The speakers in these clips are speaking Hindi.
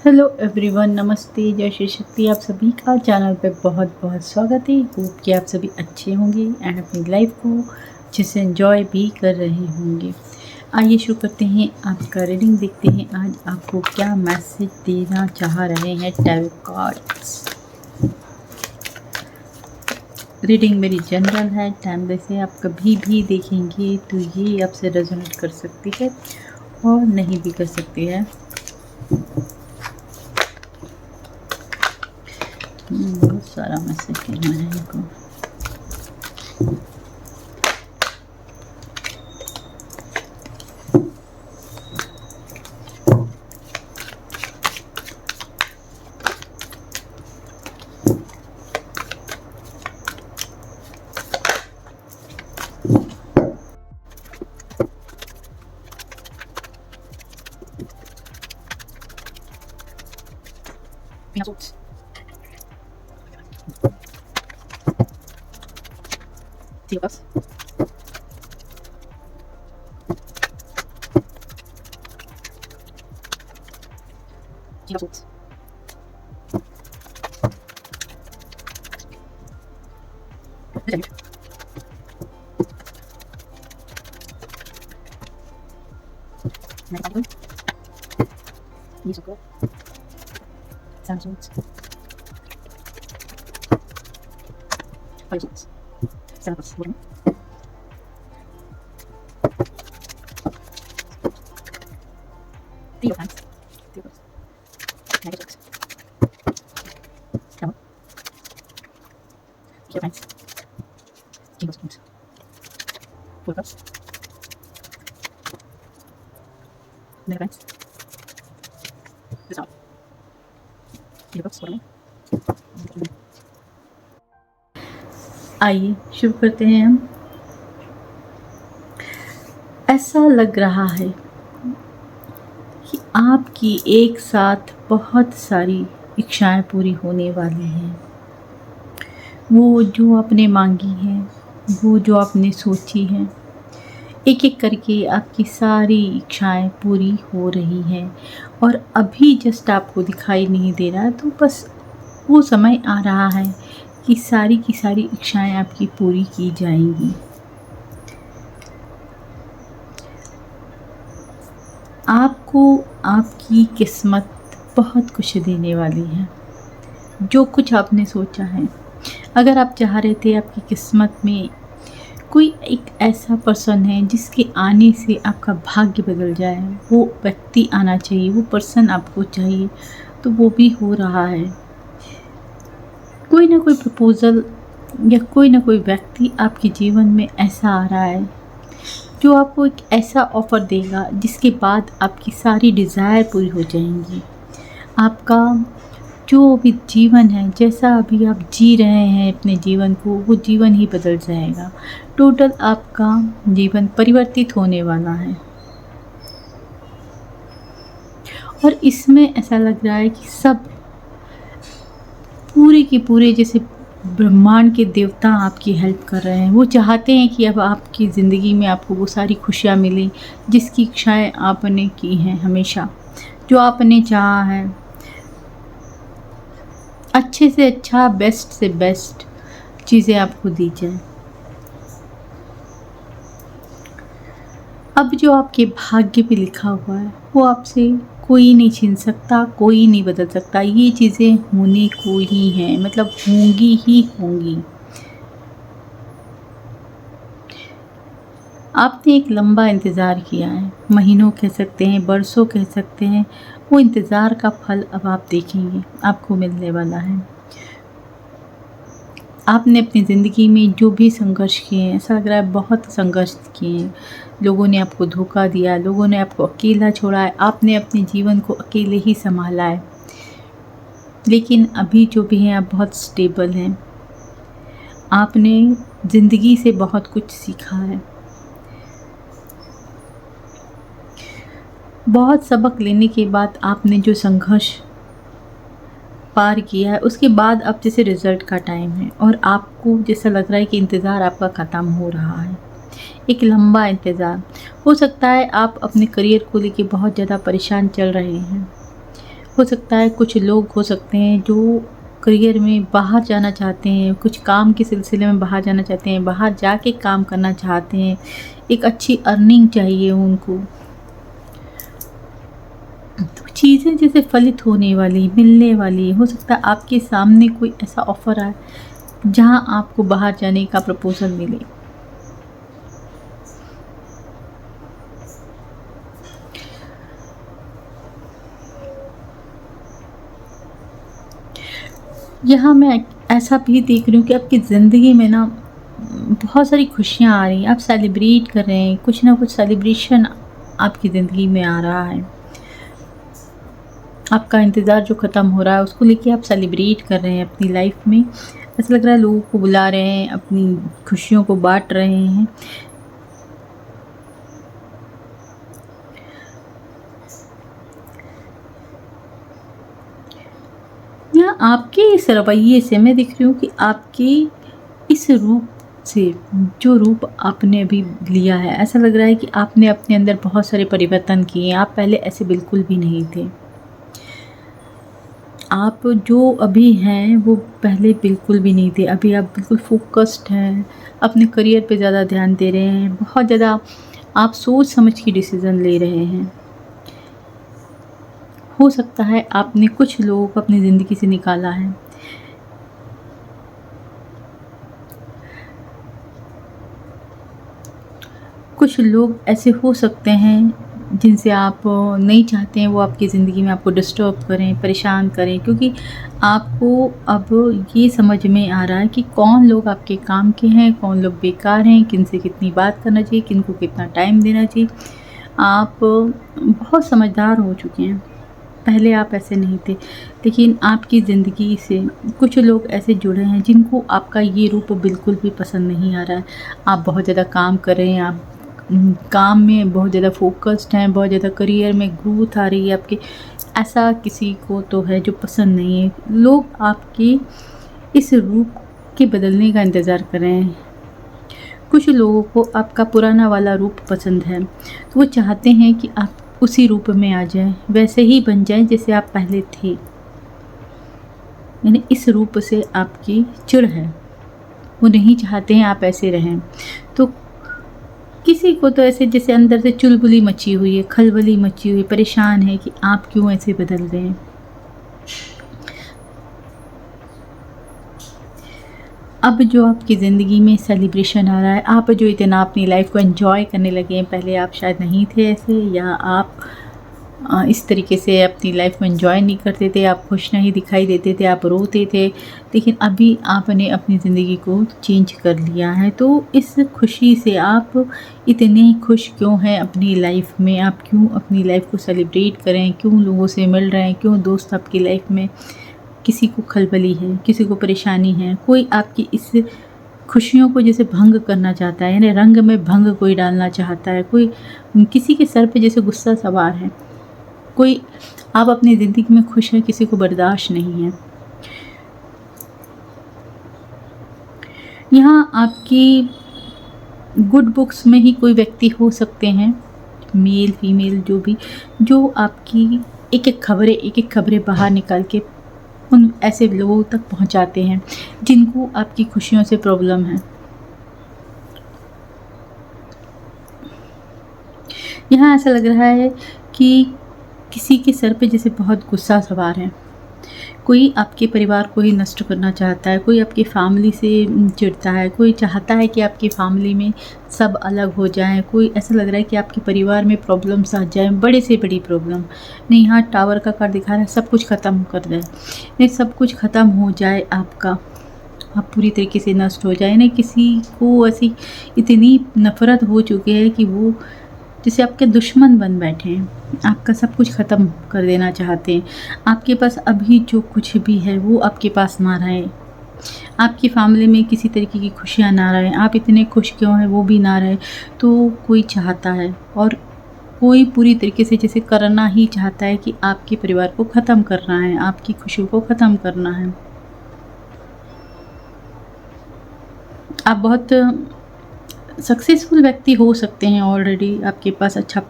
हेलो एवरीवन, नमस्ते, जय श्री शक्ति। आप सभी का चैनल पे बहुत बहुत स्वागत है। होप कि आप सभी अच्छे होंगे एंड अपनी लाइफ को अच्छे से एंजॉय भी कर रहे होंगे। आइए शुरू करते हैं आपका रीडिंग। देखते हैं आज आपको क्या मैसेज देना चाह रहे हैं टैरो कार्ड्स। रीडिंग मेरी जनरल है, टाइमलेस है। आप कभी भी देखेंगे तो ये आपसे रेजोनेट कर सकती है और नहीं भी कर सकती है। बहुत सारा मैसेज करना है इनको। Dios. Dios. Musical. Sounds. Poisons. Syllabus. Theophans. Theophans. Negatives. No. Theophans. Geoscopes. Focus. Negatives. Resolve. Geoscopes. What आइए शुरू करते हैं हम। ऐसा लग रहा है कि आपकी एक साथ बहुत सारी इच्छाएं पूरी होने वाली हैं। वो जो आपने मांगी हैं, वो जो आपने सोची हैं, एक एक करके आपकी सारी इच्छाएं पूरी हो रही हैं और अभी जस्ट आपको दिखाई नहीं दे रहा है। तो बस वो समय आ रहा है कि सारी की सारी इच्छाएं आपकी पूरी की जाएंगी। आपको आपकी किस्मत बहुत कुछ देने वाली है। जो कुछ आपने सोचा है, अगर आप चाह रहे थे आपकी किस्मत में कोई एक ऐसा पर्सन है जिसके आने से आपका भाग्य बदल जाए, वो व्यक्ति आना चाहिए, वो पर्सन आपको चाहिए, तो वो भी हो रहा है। कोई ना कोई प्रपोज़ल या कोई ना कोई व्यक्ति आपके जीवन में ऐसा आ रहा है जो आपको एक ऐसा ऑफ़र देगा जिसके बाद आपकी सारी डिज़ायर पूरी हो जाएंगी। आपका जो भी जीवन है, जैसा अभी आप जी रहे हैं अपने जीवन को, वो जीवन ही बदल जाएगा। टोटल आपका जीवन परिवर्तित होने वाला है। और इसमें ऐसा लग रहा है कि सब पूरे के पूरे जैसे ब्रह्मांड के देवता आपकी हेल्प कर रहे हैं। वो चाहते हैं कि अब आपकी ज़िंदगी में आपको वो सारी खुशियाँ मिलें जिसकी इच्छाएं आपने की हैं, हमेशा जो आपने चाहा है। अच्छे से अच्छा, बेस्ट से बेस्ट चीज़ें आपको दी जाए। अब जो आपके भाग्य पे लिखा हुआ है वो आपसे कोई नहीं छीन सकता, कोई नहीं बदल सकता। ये चीज़ें होने को ही हैं, मतलब होंगी ही होंगी। आपने एक लंबा इंतज़ार किया है, महीनों कह सकते हैं, बरसों कह सकते हैं। वो इंतज़ार का फल अब आप देखेंगे, आपको मिलने वाला है। आपने अपनी ज़िंदगी में जो भी संघर्ष किए हैं, ऐसा लग रहा है बहुत संघर्ष किए हैं। लोगों ने आपको धोखा दिया, लोगों ने आपको अकेला छोड़ा है, आपने अपने जीवन को अकेले ही संभाला है। लेकिन अभी जो भी हैं, आप बहुत स्टेबल हैं। आपने ज़िंदगी से बहुत कुछ सीखा है। बहुत सबक लेने के बाद आपने जो संघर्ष पार किया है, उसके बाद अब जैसे रिज़ल्ट का टाइम है और आपको जैसा लग रहा है कि इंतज़ार आपका ख़त्म हो रहा है। एक लंबा इंतज़ार। हो सकता है आप अपने करियर को लेके बहुत ज़्यादा परेशान चल रहे हैं हो सकता है कुछ लोग हो सकते हैं जो करियर में बाहर जाना चाहते हैं, कुछ काम के सिलसिले में बाहर जाना चाहते हैं, बाहर जाके काम करना चाहते हैं, एक अच्छी अर्निंग चाहिए उनको। तो चीज़ें जैसे फलित होने वाली, मिलने वाली, हो सकता है आपके सामने कोई ऐसा ऑफ़र आए, जहाँ आपको बाहर जाने का प्रपोज़ल मिले। यहाँ मैं ऐसा भी देख रही हूँ कि आपकी ज़िंदगी में ना बहुत सारी खुशियाँ आ रही हैं, आप सेलिब्रेट कर रहे हैं, कुछ ना कुछ सेलिब्रेशन आपकी ज़िंदगी में आ रहा है। आपका इंतज़ार जो ख़त्म हो रहा है उसको लेके आप सेलिब्रेट कर रहे हैं अपनी लाइफ में। ऐसा लग रहा है लोगों को बुला रहे हैं, अपनी खुशियों को बाँट रहे हैं। यहाँ आपके इस रवैये से मैं देख रही हूँ कि आपके इस रूप से, जो रूप आपने अभी लिया है, ऐसा लग रहा है कि आपने अपने अंदर बहुत सारे परिवर्तन किए हैं। आप पहले ऐसे बिल्कुल भी नहीं थे। आप जो अभी हैं वो पहले बिल्कुल भी नहीं थे। अभी आप बिल्कुल फ़ोकस्ड हैं, अपने करियर पे ज़्यादा ध्यान दे रहे हैं, बहुत ज़्यादा आप सोच समझ के डिसीज़न ले रहे हैं। हो सकता है आपने कुछ लोगों को अपनी ज़िंदगी से निकाला है। कुछ लोग ऐसे हो सकते हैं जिनसे आप नहीं चाहते हैं वो आपकी ज़िंदगी में आपको डिस्टर्ब करें, परेशान करें, क्योंकि आपको अब ये समझ में आ रहा है कि कौन लोग आपके काम के हैं, कौन लोग बेकार हैं, किनसे कितनी बात करना चाहिए, किनको कितना टाइम देना चाहिए। आप बहुत समझदार हो चुके हैं। पहले आप ऐसे नहीं थे, लेकिन आपकी ज़िंदगी से कुछ लोग ऐसे जुड़े हैं जिनको आपका ये रूप बिल्कुल भी पसंद नहीं आ रहा है। आप बहुत ज़्यादा काम कर रहे हैं, आप काम में बहुत ज़्यादा फ़ोकस्ड हैं, बहुत ज़्यादा करियर में ग्रोथ आ रही है आपके। ऐसा किसी को तो है जो पसंद नहीं है। लोग आपके इस रूप के बदलने का इंतज़ार कर रहे हैं। कुछ लोगों को आपका पुराना वाला रूप पसंद है, तो वो चाहते हैं कि आप उसी रूप में आ जाएँ, वैसे ही बन जाएँ जैसे आप पहले थे। यानी इस रूप से आपकी चिढ़ है, वो नहीं चाहते हैं आप ऐसे रहें। तो किसी को तो ऐसे जैसे अंदर से चुलबुली मची हुई है, खलबली मची हुई, परेशान है कि आप क्यों ऐसे बदल रहे हैं। अब जो आपकी ज़िंदगी में सेलिब्रेशन आ रहा है, आप जो इतना अपनी लाइफ को एंजॉय करने लगे हैं, पहले आप शायद नहीं थे ऐसे, या आप इस तरीके से अपनी लाइफ में एंजॉय नहीं करते थे, आप खुश नहीं दिखाई देते थे, आप रोते थे। लेकिन अभी आपने अपनी ज़िंदगी को चेंज कर लिया है, तो इस खुशी से आप इतने खुश क्यों हैं अपनी लाइफ में? आप क्यों अपनी लाइफ को सेलिब्रेट करें? क्यों लोगों से मिल रहे हैं? क्यों दोस्त आपकी लाइफ में? किसी को खलबली है, किसी को परेशानी है, कोई आपकी इस खुशियों को जैसे भंग करना चाहता है, यानी रंग में भंग कोई डालना चाहता है, कोई किसी के सर पे जैसे गुस्सा सवार है, कोई आप अपनी ज़िंदगी में खुश हैं, किसी को बर्दाश्त नहीं है। यहाँ आपकी गुड बुक्स में ही कोई व्यक्ति हो सकते हैं, मेल फीमेल जो भी, जो आपकी एक-एक खबरें बाहर निकाल के उन ऐसे लोगों तक पहुंचाते हैं जिनको आपकी खुशियों से प्रॉब्लम है। यहाँ ऐसा लग रहा है कि किसी के सर पे जैसे बहुत गुस्सा सवार है। कोई आपके परिवार को ही नष्ट करना चाहता है, कोई आपकी फैमिली से चिढ़ता है, कोई चाहता है कि आपकी फैमिली में सब अलग हो जाएँ, कोई ऐसा लग रहा है कि आपके परिवार में प्रॉब्लम्स आ जाएँ, बड़े से बड़ी प्रॉब्लम। नहीं, यहाँ टावर का कार्ड दिखा रहा है, सब कुछ ख़त्म कर दें। नहीं, सब कुछ ख़त्म हो जाए आपका, आप पूरी तरीके से नष्ट हो जाए। नहीं, किसी को ऐसी इतनी नफ़रत हो चुकी है कि वो जैसे आपके दुश्मन बन बैठे हैं, आपका सब कुछ ख़त्म कर देना चाहते हैं। आपके पास अभी जो कुछ भी है वो आपके पास ना रहे, आपकी फैमिली में किसी तरीके की खुशियाँ ना रहें, आप इतने खुश क्यों हैं वो भी ना रहे। तो कोई चाहता है, और कोई पूरी तरीके से जैसे करना ही चाहता है कि आपके परिवार को ख़त्म करना है, आपकी खुशियों को ख़त्म करना है। आप बहुत सक्सेसफुल व्यक्ति हो सकते हैं, ऑलरेडी आपके पास अच्छा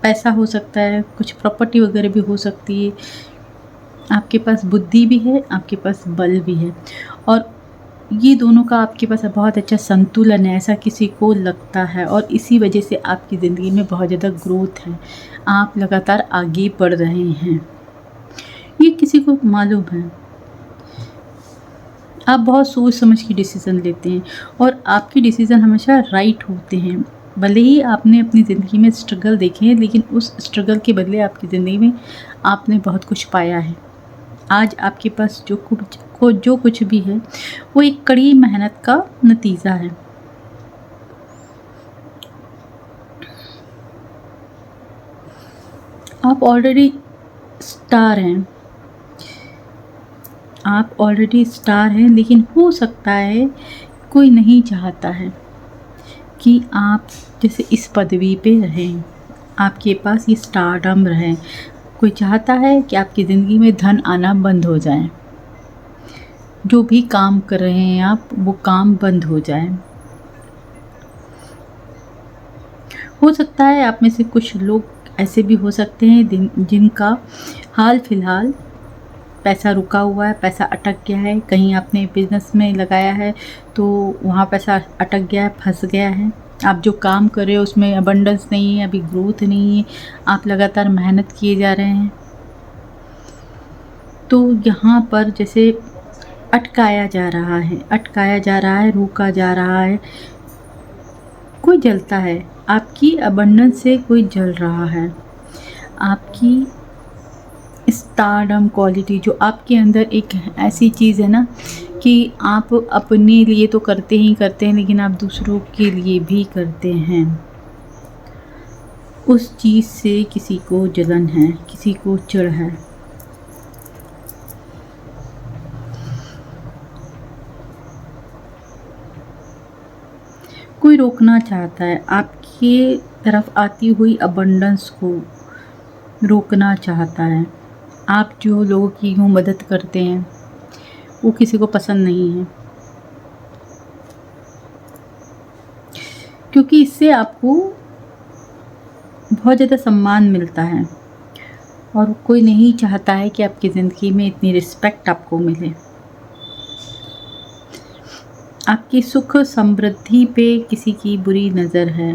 पैसा हो सकता है, कुछ प्रॉपर्टी वगैरह भी हो सकती है, आपके पास बुद्धि भी है, आपके पास बल भी है, और ये दोनों का आपके पास बहुत अच्छा संतुलन है, ऐसा किसी को लगता है। और इसी वजह से आपकी ज़िंदगी में बहुत ज़्यादा ग्रोथ है, आप लगातार आगे बढ़ रहे हैं, ये किसी को मालूम है। आप बहुत सोच समझ के डिसीज़न लेते हैं और आपके डिसीज़न हमेशा राइट होते हैं। भले ही आपने अपनी ज़िंदगी में स्ट्रगल देखे हैं, लेकिन उस स्ट्रगल के बदले आपकी ज़िंदगी में आपने बहुत कुछ पाया है। आज आपके पास जो कुछ भी है वो एक कड़ी मेहनत का नतीजा है। आप ऑलरेडी स्टार हैं, आप ऑलरेडी स्टार हैं, लेकिन हो सकता है कोई नहीं चाहता है कि आप जैसे इस पदवी पे रहें, आपके पास ये स्टारडम रहे। कोई चाहता है कि आपकी ज़िंदगी में धन आना बंद हो जाए, जो भी काम कर रहे हैं आप, वो काम बंद हो जाए। हो सकता है आप में से कुछ लोग ऐसे भी हो सकते हैं जिनका हाल फिलहाल पैसा रुका हुआ है, पैसा अटक गया है, कहीं आपने बिज़नेस में लगाया है तो वहाँ पैसा अटक गया है, फंस गया है। आप जो काम कर रहे हो उसमें अबंडेंस नहीं है, अभी ग्रोथ नहीं है, आप लगातार मेहनत किए जा रहे हैं, तो यहाँ पर जैसे अटकाया जा रहा है, रोका जा रहा है। कोई जलता है, आपकी अबंडेंस से कोई जल रहा है। आपकी स्टारडम क्वालिटी जो आपके अंदर एक ऐसी चीज़ है ना कि आप अपने लिए तो करते ही करते हैं, लेकिन आप दूसरों के लिए भी करते हैं। उस चीज़ से किसी को जलन है, किसी को चिढ़ है। कोई रोकना चाहता है, आपकी तरफ आती हुई अबंडेंस को रोकना चाहता है। आप जो लोगों की यूँ मदद करते हैं वो किसी को पसंद नहीं है, क्योंकि इससे आपको बहुत ज़्यादा सम्मान मिलता है और कोई नहीं चाहता है कि आपकी ज़िंदगी में इतनी रिस्पेक्ट आपको मिले। आपकी सुख समृद्धि पे किसी की बुरी नज़र है।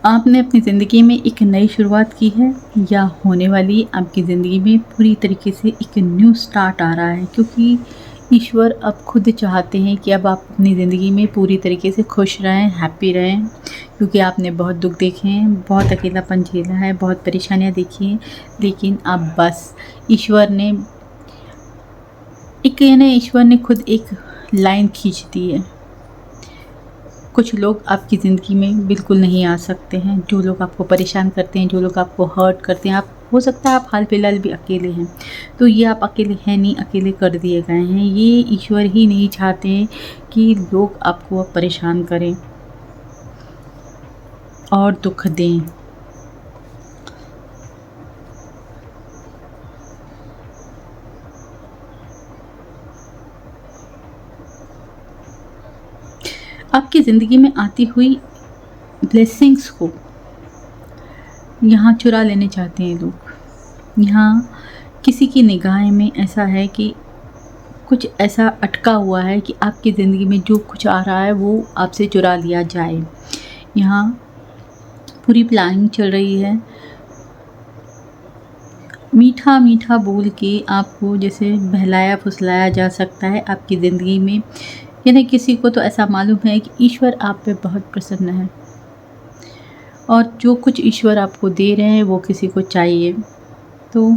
आपने अपनी ज़िंदगी में एक नई शुरुआत की है या होने वाली आपकी ज़िंदगी में पूरी तरीके से एक न्यू स्टार्ट आ रहा है, क्योंकि ईश्वर अब खुद चाहते हैं कि अब आप अपनी ज़िंदगी में पूरी तरीके से खुश रहें, हैप्पी रहें, क्योंकि आपने बहुत दुख देखे हैं, बहुत अकेलापन झेला है, बहुत परेशानियां देखी हैं, लेकिन अब बस ईश्वर ने खुद एक लाइन खींच दी है। कुछ लोग आपकी ज़िंदगी में बिल्कुल नहीं आ सकते हैं, जो लोग आपको परेशान करते हैं, जो लोग आपको हर्ट करते हैं। आप हो सकता है आप हाल फिलहाल भी अकेले हैं, तो ये आप अकेले हैं नहीं, अकेले कर दिए गए हैं। ये ईश्वर ही नहीं चाहते हैं कि लोग आपको परेशान करें और दुख दें। आपकी ज़िंदगी में आती हुई ब्लेसिंग्स को यहाँ चुरा लेने चाहते हैं लोग। यहाँ किसी की निगाह में ऐसा है कि कुछ ऐसा अटका हुआ है कि आपकी ज़िंदगी में जो कुछ आ रहा है वो आपसे चुरा लिया जाए। यहाँ पूरी प्लानिंग चल रही है। मीठा मीठा बोल के आपको जैसे बहलाया फुसलाया जा सकता है आपकी ज़िंदगी में। यानी किसी को तो ऐसा मालूम है कि ईश्वर आप पे बहुत प्रसन्न है और जो कुछ ईश्वर आपको दे रहे हैं वो किसी को चाहिए। तो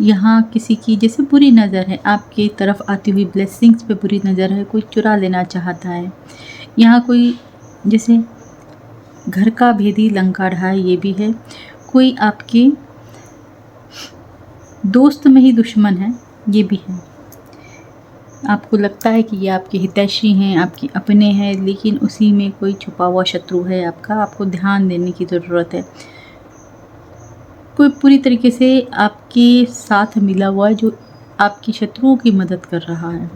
यहाँ किसी की जैसे बुरी नज़र है, आपकी तरफ आती हुई ब्लेसिंग्स पे बुरी नज़र है, कोई चुरा लेना चाहता है। यहाँ कोई जैसे घर का भेदी लंका ढा, ये भी है। कोई आपके दोस्त में ही दुश्मन है, ये भी है। आपको लगता है कि ये आपके हितैषी हैं, आपके अपने हैं, लेकिन उसी में कोई छुपा हुआ शत्रु है आपका। आपको ध्यान देने की ज़रूरत है। कोई पूरी तरीके से आपके साथ मिला हुआ है जो आपकी शत्रुओं की मदद कर रहा है,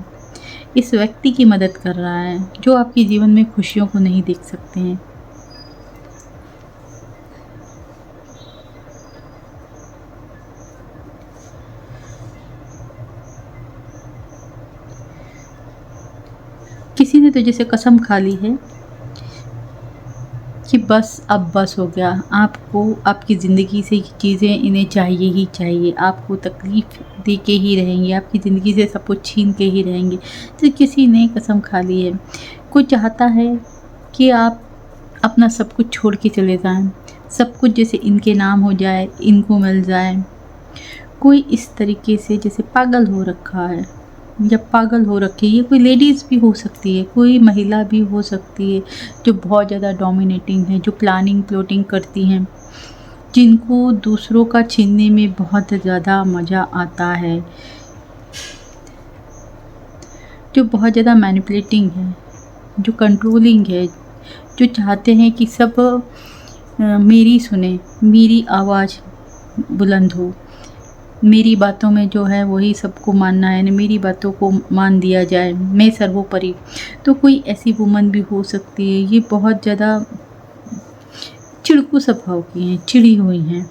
इस व्यक्ति की मदद कर रहा है जो आपके जीवन में खुशियों को नहीं देख सकते हैं। किसी ने तो जैसे कसम खा ली है कि बस अब बस हो गया, आपको आपकी ज़िंदगी से ये चीज़ें इन्हें चाहिए ही चाहिए, आपको तकलीफ़ दे के ही रहेंगे, आपकी ज़िंदगी से सब कुछ छीन के ही रहेंगे। तो किसी ने कसम खा ली है, कोई चाहता है कि आप अपना सब कुछ छोड़ के चले जाएँ, सब कुछ जैसे इनके नाम हो जाए, इनको मिल जाए। कोई इस तरीके से जैसे पागल हो रखा है या पागल हो रखी है, ये कोई लेडीज़ भी हो सकती है, कोई महिला भी हो सकती है जो बहुत ज़्यादा डोमिनेटिंग है, जो प्लानिंग प्लॉटिंग करती हैं, जिनको दूसरों का छीनने में बहुत ज़्यादा मज़ा आता है, जो बहुत ज़्यादा मैनिपुलेटिंग है, जो कंट्रोलिंग है, जो चाहते हैं कि सब मेरी सुने, मेरी आवाज़ बुलंद हो, मेरी बातों में जो है वही सबको मानना है, मेरी बातों को मान दिया जाए, मैं सर्वोपरि। तो कोई ऐसी वुमन भी हो सकती है, ये बहुत ज़्यादा चिड़कू स्वभाव की हैं, चिड़ी हुई हैं।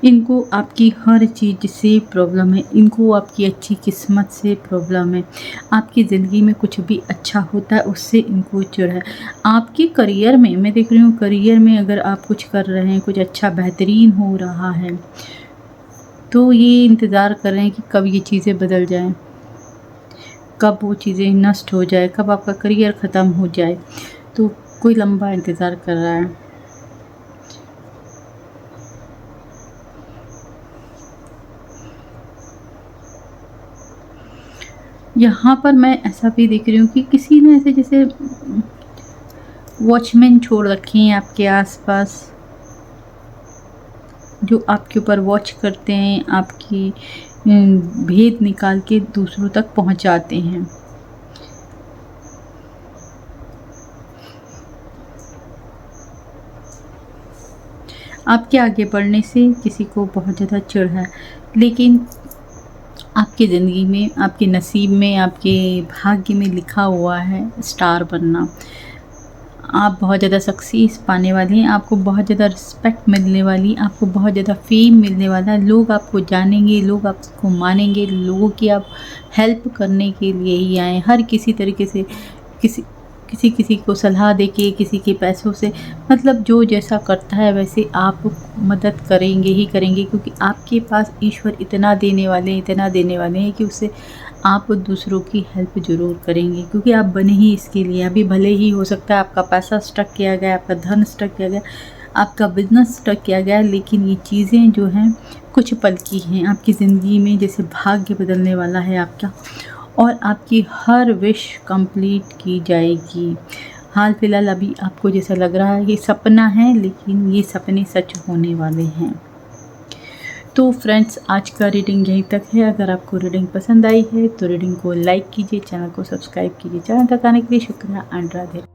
इनको आपकी हर चीज़ से प्रॉब्लम है, इनको आपकी अच्छी किस्मत से प्रॉब्लम है, आपकी ज़िंदगी में कुछ भी अच्छा होता है उससे इनको चिढ़ है। आपके करियर में मैं देख रही हूँ, करियर में अगर आप कुछ कर रहे हैं, कुछ अच्छा बेहतरीन हो रहा है, तो ये इंतज़ार कर रहे हैं कि कब ये चीज़ें बदल जाएँ, कब वो चीज़ें नष्ट हो जाए, कब आपका करियर ख़त्म हो जाए। तो कोई लंबा इंतज़ार कर रहा है। यहाँ पर मैं ऐसा भी देख रही हूँ कि किसी ने ऐसे जैसे वॉचमैन छोड़ रखे हैं आपके आसपास, जो आपके ऊपर वॉच करते हैं, आपकी भेद निकाल के दूसरों तक पहुँचाते हैं। आपके आगे बढ़ने से किसी को बहुत ज़्यादा चिढ़ है, लेकिन आपकी ज़िंदगी में, आपके नसीब में, आपके भाग्य में लिखा हुआ है स्टार बनना। आप बहुत ज़्यादा सक्सेस पाने वाली हैं, आपको बहुत ज़्यादा रिस्पेक्ट मिलने वाली, आपको बहुत ज़्यादा फ़ेम मिलने वाला है, लोग आपको जानेंगे, लोग आपको मानेंगे, लोगों की आप हेल्प करने के लिए ही आए, हर किसी तरीके से किसी किसी को सलाह देके, किसी के पैसों से, मतलब जो जैसा करता है वैसे आप मदद करेंगे ही करेंगे, क्योंकि आपके पास ईश्वर इतना देने वाले हैं कि उससे आप दूसरों की हेल्प ज़रूर करेंगे, क्योंकि आप बने ही इसके लिए। अभी भले ही हो सकता है आपका पैसा स्टक किया गया, आपका धन स्टक किया गया, आपका बिज़नेस स्टक किया गया, लेकिन ये चीज़ें जो हैं कुछ पल की हैं। आपकी ज़िंदगी में जैसे भाग्य बदलने वाला है आपका, और आपकी हर विश कंप्लीट की जाएगी। हाल फिलहाल अभी आपको जैसा लग रहा है ये सपना है, लेकिन ये सपने सच होने वाले हैं। तो फ्रेंड्स, आज का रीडिंग यहीं तक है। अगर आपको रीडिंग पसंद आई है तो रीडिंग को लाइक कीजिए, चैनल को सब्सक्राइब कीजिए। चैनल तक आने के लिए शुक्रिया एंड राधे।